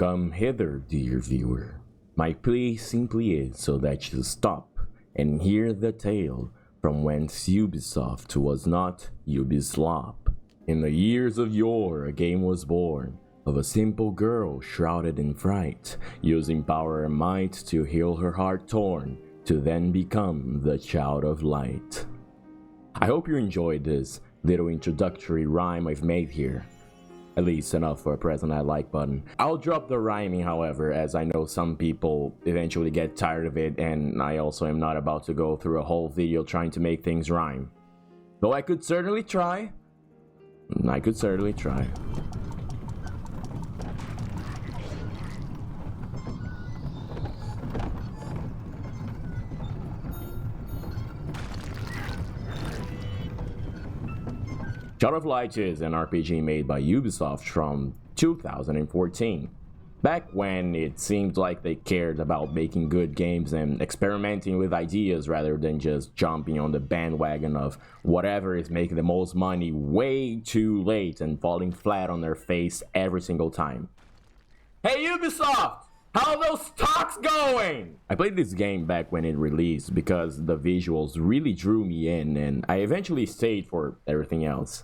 Come hither, dear viewer. My plea simply is so that you stop and hear the tale from whence Ubisoft was not Ubislop. In the years of yore, a game was born of a simple girl shrouded in fright, using power and might to heal her heart torn, to then become the child of light. I hope you enjoyed this little introductory rhyme I've made here. At least enough for a present I like button. I'll drop the rhyming, however, as I know some people eventually get tired of it, and I also am not about to go through a whole video trying to make things rhyme. Though I could certainly try. Child of Light is an RPG made by Ubisoft from 2014. Back when it seemed like they cared about making good games and experimenting with ideas rather than just jumping on the bandwagon of whatever is making the most money way too late and falling flat on their face every single time. Hey Ubisoft! How are those stocks going? I played this game back when it released because the visuals really drew me in, and I eventually stayed for everything else.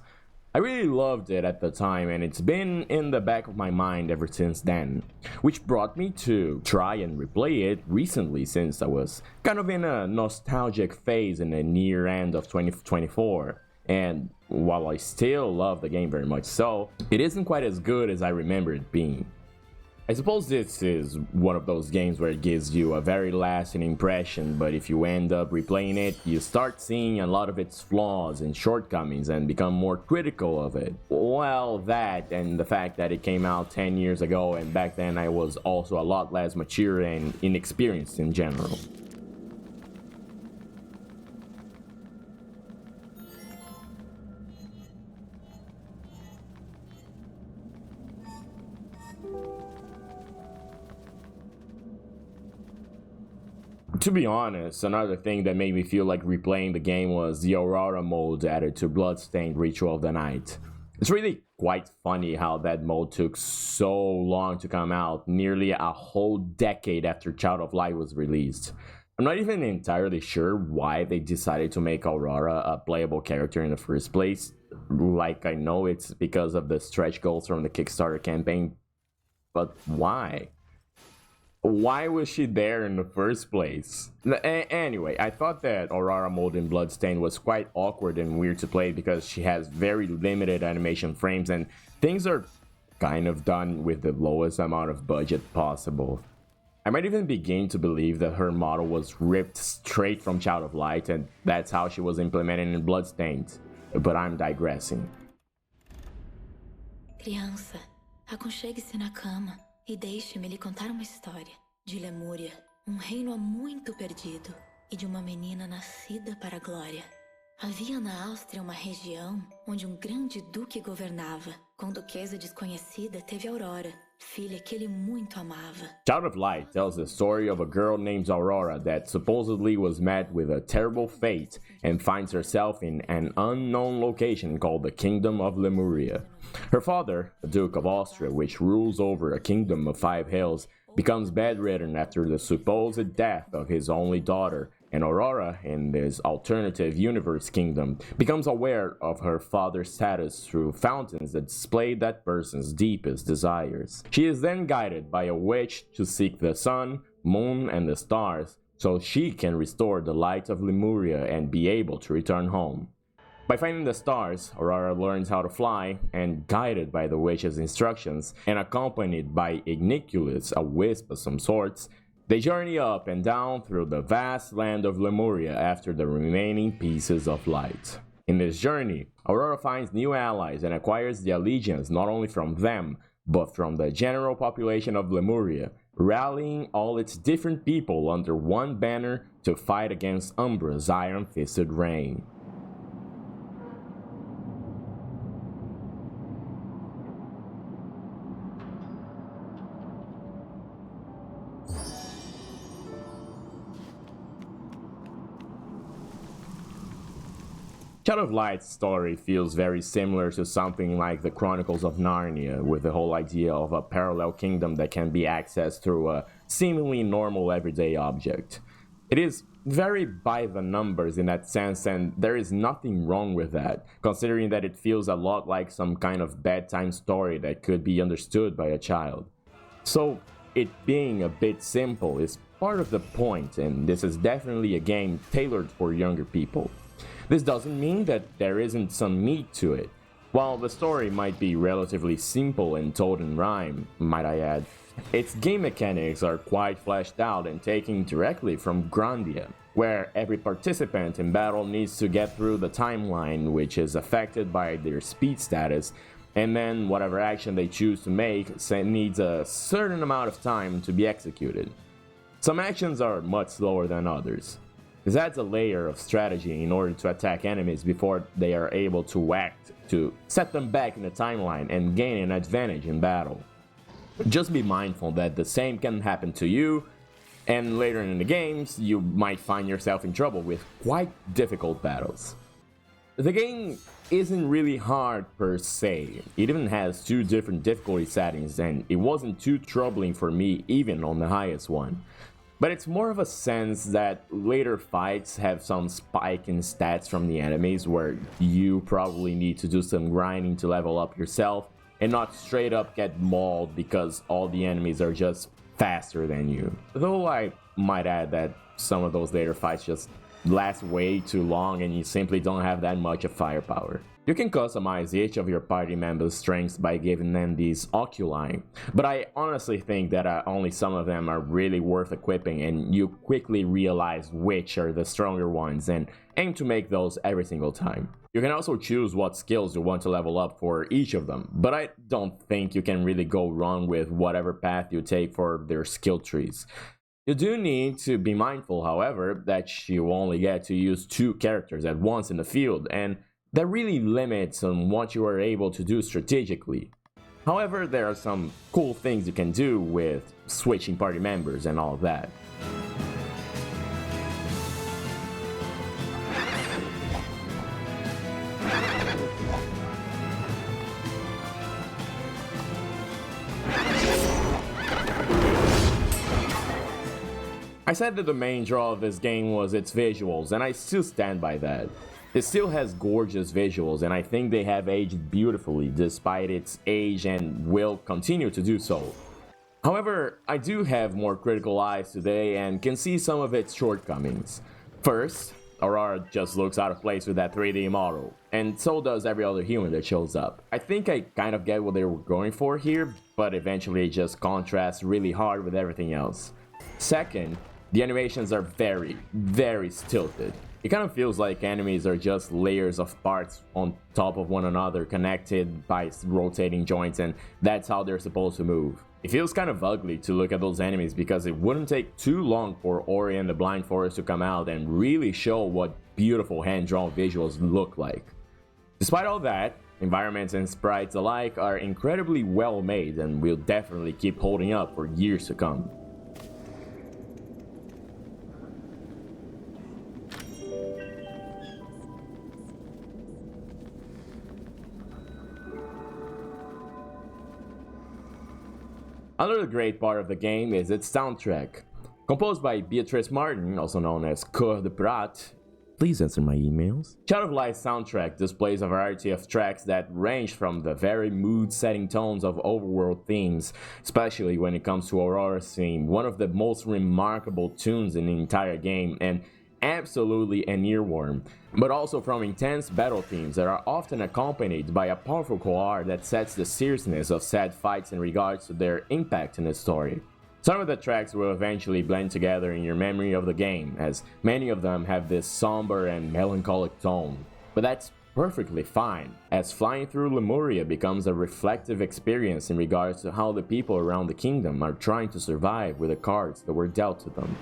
I really loved it at the time, and it's been in the back of my mind ever since then, which brought me to try and replay it recently, since I was kind of in a nostalgic phase in the near end of 2024. And while I still love the game very much so, it isn't quite as good as I remember it being. I suppose this is one of those games where it gives you a very lasting impression, but if you end up replaying it, you start seeing a lot of its flaws and shortcomings and become more critical of it. Well, that and the fact that it came out 10 years ago, and back then I was also a lot less mature and inexperienced in general. To be honest, another thing that made me feel like replaying the game was the Aurora mode added to Bloodstained Ritual of the Night. It's really quite funny how that mode took so long to come out, nearly a whole decade after Child of Light was released. I'm not even entirely sure why they decided to make Aurora a playable character in the first place. Like, I know it's because of the stretch goals from the Kickstarter campaign, but why? Why was she there in the first place? Anyway, I thought that Aurora mode in Bloodstained was quite awkward and weird to play because she has very limited animation frames and things are kind of done with the lowest amount of budget possible. I might even begin to believe that her model was ripped straight from Child of Light and that's how she was implemented in Bloodstained. But I'm digressing. Criança, aconchegue-se na cama. E deixe-me lhe contar uma história de Lemúria, reino há muito perdido, e de uma menina nascida para a glória. Havia na Áustria uma região onde grande duque governava. Com duquesa desconhecida teve Aurora, filha que ele muito amava. Child of Light tells the story of a girl named Aurora that supposedly was met with a terrible fate and finds herself in an unknown location called the Kingdom of Lemuria. Her father, the Duke of Austria, which rules over a kingdom of 5 hills, becomes bedridden after the supposed death of his only daughter, and Aurora, in this alternative universe kingdom, becomes aware of her father's status through fountains that display that person's deepest desires. She is then guided by a witch to seek the sun, moon, and the stars, so she can restore the light of Lemuria and be able to return home. By finding the stars, Aurora learns how to fly, and guided by the witch's instructions, and accompanied by Igniculus, a wisp of some sorts, they journey up and down through the vast land of Lemuria after the remaining pieces of light. In this journey, Aurora finds new allies and acquires the allegiance not only from them, but from the general population of Lemuria, rallying all its different people under one banner to fight against Umbra's iron-fisted reign. Shadow of Light's story feels very similar to something like the Chronicles of Narnia, with the whole idea of a parallel kingdom that can be accessed through a seemingly normal everyday object. It is very by the numbers in that sense, and there is nothing wrong with that, considering that it feels a lot like some kind of bedtime story that could be understood by a child. So, it being a bit simple is part of the point, and this is definitely a game tailored for younger people. This doesn't mean that there isn't some meat to it. While the story might be relatively simple and told in rhyme, might I add, its game mechanics are quite fleshed out and taken directly from Grandia, where every participant in battle needs to get through the timeline, which is affected by their speed status, and then whatever action they choose to make needs a certain amount of time to be executed. Some actions are much slower than others. This adds a layer of strategy in order to attack enemies before they are able to act, to set them back in the timeline and gain an advantage in battle. Just be mindful that the same can happen to you, and later in the games you might find yourself in trouble with quite difficult battles. The game isn't really hard per se. It even has 2 different difficulty settings, and it wasn't too troubling for me even on the highest one. But it's more of a sense that later fights have some spike in stats from the enemies where you probably need to do some grinding to level up yourself and not straight up get mauled because all the enemies are just faster than you. Though I might add that some of those later fights just last way too long and you simply don't have that much of firepower. You can customize each of your party members' strengths by giving them these oculi, but I honestly think that only some of them are really worth equipping, and you quickly realize which are the stronger ones and aim to make those every single time. You can also choose what skills you want to level up for each of them, but I don't think you can really go wrong with whatever path you take for their skill trees. You do need to be mindful, however, that you only get to use 2 characters at once in the field, and that really limits on what you are able to do strategically. However, there are some cool things you can do with switching party members and all of that. I said that the main draw of this game was its visuals, and I still stand by that. It still has gorgeous visuals, and I think they have aged beautifully despite its age and will continue to do so. However, I do have more critical eyes today and can see some of its shortcomings. First, Aurora just looks out of place with that 3D model, and so does every other human that shows up. I think I kind of get what they were going for here, but eventually it just contrasts really hard with everything else. Second, the animations are very stilted. It kind of feels like enemies are just layers of parts on top of one another connected by rotating joints, and that's how they're supposed to move. It feels kind of ugly to look at those enemies because it wouldn't take too long for Ori and the Blind Forest to come out and really show what beautiful hand-drawn visuals look like. Despite all that, environments and sprites alike are incredibly well made and will definitely keep holding up for years to come. Another great part of the game is its soundtrack. Composed by Beatrice Martin, also known as Cœur de Prat, please answer my emails. Shadow of Light's soundtrack displays a variety of tracks that range from the very mood-setting tones of overworld themes, especially when it comes to Aurora's theme, one of the most remarkable tunes in the entire game, and absolutely an earworm, but also from intense battle themes that are often accompanied by a powerful choir that sets the seriousness of said fights in regards to their impact in the story. Some of the tracks will eventually blend together in your memory of the game, as many of them have this somber and melancholic tone, but that's perfectly fine, as flying through Lemuria becomes a reflective experience in regards to how the people around the kingdom are trying to survive with the cards that were dealt to them.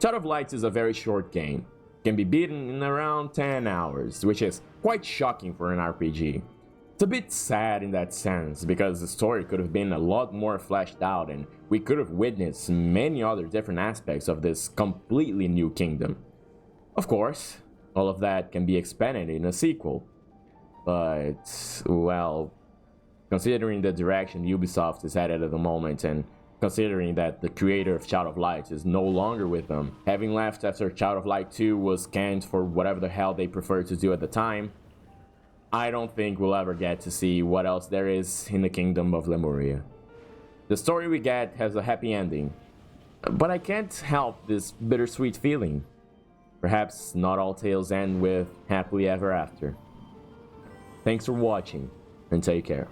Shadow of Light is a very short game. Can be beaten in around 10 hours, which is quite shocking for an RPG. It's a bit sad in that sense, because the story could have been a lot more fleshed out and we could have witnessed many other different aspects of this completely new kingdom. Of course, all of that can be expanded in a sequel, but, well, considering the direction Ubisoft is headed at the moment and considering that the creator of Shadow of Light is no longer with them, having left after Shadow of Light 2 was canned for whatever the hell they preferred to do at the time, I don't think we'll ever get to see what else there is in the kingdom of Lemuria. The story we get has a happy ending, but I can't help this bittersweet feeling. Perhaps not all tales end with happily ever after. Thanks for watching, and take care.